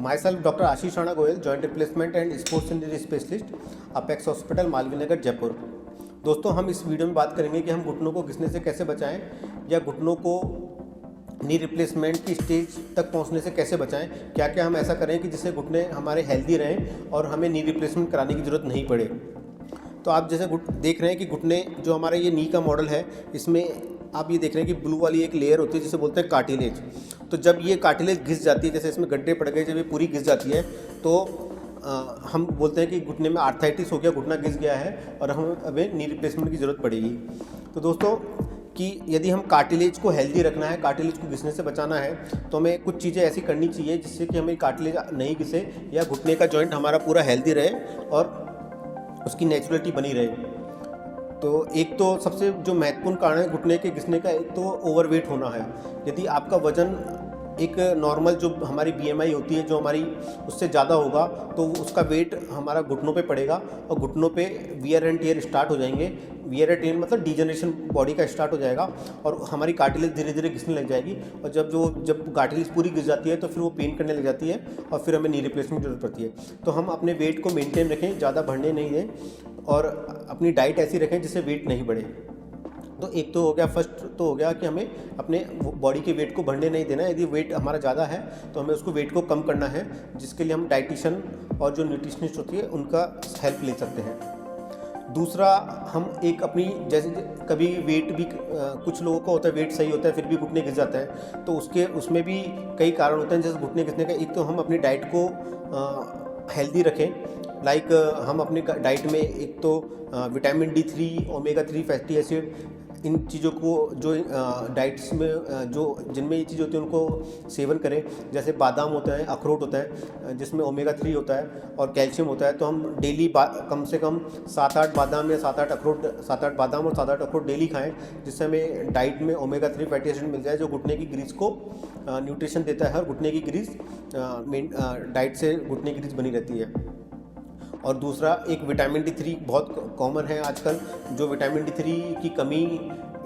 My self doctor Ashish Rana Goyal, joint replacement and sports injury specialist, apex hospital, Malviya Nagar, Jaipur. दोस्तों, हम इस video में बात करेंगे कि हम घुटनों को घिसने से कैसे बचाएं या घुटनों को नी रिप्लेसमेंट की स्टेज तक पहुंचने से कैसे बचाएं। क्या क्या हम ऐसा करें कि जिससे घुटने हमारे हेल्दी रहें और हमें नी रिप्लेसमेंट कराने की ज़रूरत नहीं पड़े। तो आप जैसे देख रहे हैं कि घुटने जो हमारा ये नी का मॉडल है, इसमें आप ये देख रहे हैं कि ब्लू वाली एक लेयर होती है जिसे बोलते हैं कार्टिलेज। तो जब ये कार्टिलेज घिस जाती है, जैसे इसमें गड्ढे पड़ गए, जब ये पूरी घिस जाती है तो हम बोलते हैं कि घुटने में आर्थराइटिस हो गया, घुटना घिस गया है और हमें नी रिप्लेसमेंट की ज़रूरत पड़ेगी। तो दोस्तों, कि यदि हम कार्टिलेज को हेल्दी रखना है, कार्टिलेज को घिसने से बचाना है, तो हमें कुछ चीज़ें ऐसी करनी चाहिए जिससे कि हमें कार्टिलेज नहीं घिसे या घुटने का जॉइंट हमारा पूरा हेल्दी रहे और उसकी नेचुरलिटी बनी रहे। तो एक तो सबसे जो महत्वपूर्ण कारण है घुटने के घिसने का, एक तो ओवरवेट होना है। यदि आपका वजन एक नॉर्मल जो हमारी बीएमआई होती है, जो हमारी उससे ज़्यादा होगा, तो उसका वेट हमारा घुटनों पे पड़ेगा और घुटनों पे वियर एंड टियर स्टार्ट हो जाएंगे। वियर एंड टियर मतलब डिजनरेशन बॉडी का स्टार्ट हो जाएगा और हमारी कार्टिलेज धीरे धीरे घिसने लग जाएगी। और जब कार्टिलेज पूरी घिस जाती है तो फिर वो पेन करने लग जाती है और फिर हमें नी रिप्लेसमेंट की जरूरत पड़ती है। तो हम अपने वेट को मेनटेन रखें, ज़्यादा बढ़ने नहीं दें और अपनी डाइट ऐसी रखें जिससे वेट नहीं बढ़े। तो एक तो हो गया, फर्स्ट तो हो गया कि हमें अपने बॉडी के वेट को बढ़ने नहीं देना है। यदि वेट हमारा ज़्यादा है तो हमें उसको वेट को कम करना है, जिसके लिए हम डाइटिशियन और जो न्यूट्रिशनिस्ट होती है उनका हेल्प ले सकते हैं। दूसरा, हम एक अपनी जैसे कभी वेट भी कुछ लोगों का होता है, वेट सही होता है फिर भी घुटने घिस जाता है, तो उसमें भी कई कारण होते हैं जैसे घुटने घिसने का। एक तो हम अपनी डाइट को हेल्दी रखें, लाइक हम अपनी डाइट में एक तो vitamin D3, omega 3 fatty acid, इन चीज़ों को जो डाइट्स में जो जिनमें ये चीज़ होती है उनको सेवन करें। जैसे बादाम होता है, अखरोट होता है जिसमें ओमेगा 3 होता है और कैल्शियम होता है। तो हम डेली कम से कम 7-8 बादाम या 7-8 बादाम और 7-8 अखरोट डेली खाएं, जिससे हमें डाइट में ओमेगा 3 फैटी एसिड मिल जाए, जो घुटने की ग्रीस को न्यूट्रिशन देता है और घुटने की ग्रीस डाइट से घुटने की ग्रीस बनी रहती है। और दूसरा, एक विटामिन D3 बहुत कॉमन है आजकल, जो विटामिन D3 की कमी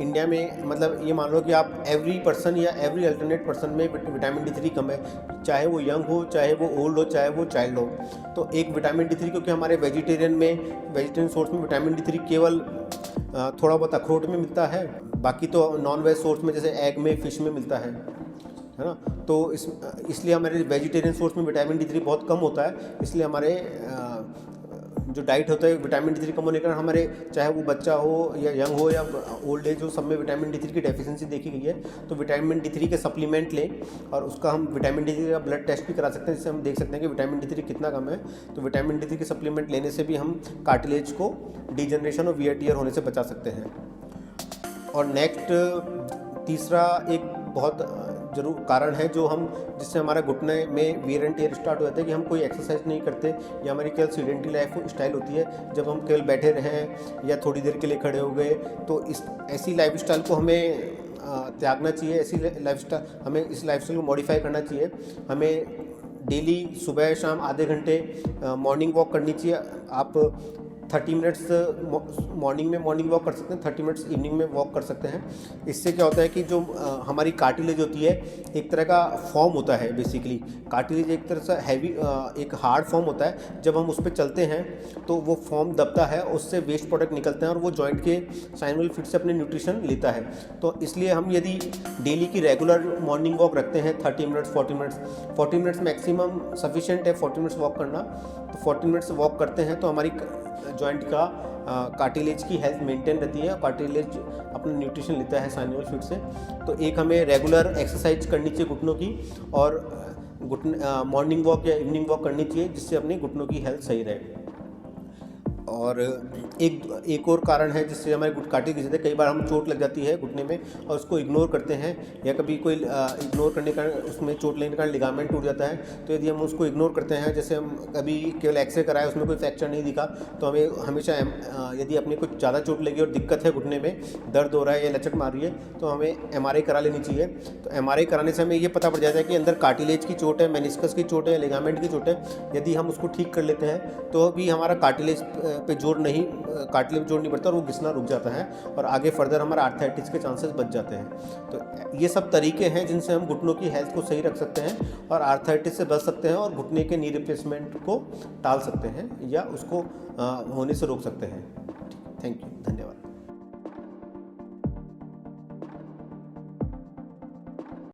इंडिया में, मतलब ये मान लो कि आप एवरी पर्सन या एवरी अल्टरनेट पर्सन में विटामिन D3 कम है, चाहे वो यंग हो, चाहे वो ओल्ड हो, चाहे वो चाइल्ड हो। तो एक विटामिन D3, क्योंकि हमारे वेजिटेरियन सोर्स में विटामिन D3 केवल थोड़ा बहुत अखरोट में मिलता है, बाकी तो नॉन वेज सोर्स में जैसे एग में, फिश में मिलता है ना। तो इसलिए हमारे वेजिटेरियन सोर्स में विटामिन D3 बहुत कम होता है। इसलिए हमारे जो डाइट होता है विटामिन D3 कम होने के कारण हमारे, चाहे वो बच्चा हो या यंग हो या ओल्ड एज हो, सब में विटामिन D3 की डेफिशिएंसी देखी गई है। तो विटामिन D3 के सप्लीमेंट लें और उसका हम विटामिन D3 का ब्लड टेस्ट भी करा सकते हैं, जिससे हम देख सकते हैं कि विटामिन D3 कितना कम है। तो विटामिन D3 के सप्लीमेंट लेने से भी हम कार्टिलेज को डिजनरेशन और वियर टियर होने से बचा सकते हैं। और नेक्स्ट, तीसरा एक बहुत जरूर कारण है जो जिससे हमारा घुटने में वियर एंड टियर स्टार्ट हो जाता है, कि हम कोई एक्सरसाइज नहीं करते या हमारी केवल सीडेंटरी लाइफ स्टाइल होती है। जब हम केवल बैठे रहें या थोड़ी देर के लिए खड़े हो गए, तो ऐसी लाइफ स्टाइल को हमें त्यागना चाहिए। हमें इस लाइफ स्टाइल को मॉडिफाई करना चाहिए। हमें डेली सुबह शाम आधे घंटे मॉर्निंग वॉक करनी चाहिए। आप 30 मिनट्स मॉर्निंग में मॉर्निंग वॉक कर सकते हैं, 30 मिनट्स इवनिंग में वॉक कर सकते हैं। इससे क्या होता है कि जो हमारी कार्टिलेज होती है, एक तरह का फॉर्म होता है। बेसिकली कार्टिलेज एक तरह से हैवी, एक हार्ड फॉर्म होता है। जब हम उस पर चलते हैं तो वो फॉर्म दबता है, उससे वेस्ट प्रोडक्ट निकलते हैं और वो जॉइंट के साइनोवियल फ्लूइड से अपने न्यूट्रिशन लेता है। तो इसलिए हम यदि डेली की रेगुलर मॉर्निंग वॉक रखते हैं 30 मिनट्स 40 मिनट्स मैक्सिमम सफिशिएंट है 40 मिनट्स वॉक करना। तो 40 मिनट्स वॉक करते हैं तो हमारी जॉइंट का कार्टिलेज की हेल्थ मेंटेन रहती है, कार्टिलेज अपना न्यूट्रिशन लेता है साइनोवियल फ्लूइड से। तो एक हमें रेगुलर एक्सरसाइज करनी चाहिए घुटनों की, और मॉर्निंग वॉक या इवनिंग वॉक करनी चाहिए, जिससे अपने घुटनों की हेल्थ सही रहे। और एक और कारण है जिससे हमारे कार्टिलेज घिस जाते हैं। कई बार हम चोट लग जाती है घुटने में और उसको इग्नोर करते हैं, या कभी कोई इग्नोर करने का उसमें चोट लगने के कारण लिगामेंट टूट जाता है। तो यदि हम उसको इग्नोर करते हैं, जैसे हम कभी केवल एक्सरे कराए, उसमें कोई फ्रैक्चर नहीं दिखा, तो हमें हमेशा यदि अपने कुछ ज़्यादा चोट लगी और दिक्कत है, घुटने में दर्द हो रहा है या लचक मार रही है, तो हमें MRI करा लेनी चाहिए। तो MRI कराने से हमें ये पता पड़ जाता है कि अंदर कार्टिलेज की चोट है, मेनिस्कस की चोट है, लिगामेंट की चोट है। यदि हम उसको ठीक कर लेते हैं तो भी हमारा कार्टिलेज पे जोर नहीं, कार्टिलेज पे जोर नहीं पड़ता और वो घिसना रुक जाता है और आगे फर्दर हमारा आर्थराइटिस के चांसेस बच जाते हैं। तो ये सब तरीके हैं जिनसे हम घुटनों की हेल्थ को सही रख सकते हैं और आर्थराइटिस से बच सकते हैं और घुटने के नी रिप्लेसमेंट को टाल सकते हैं या उसको होने से रोक सकते हैं। थैंक यू, धन्यवाद।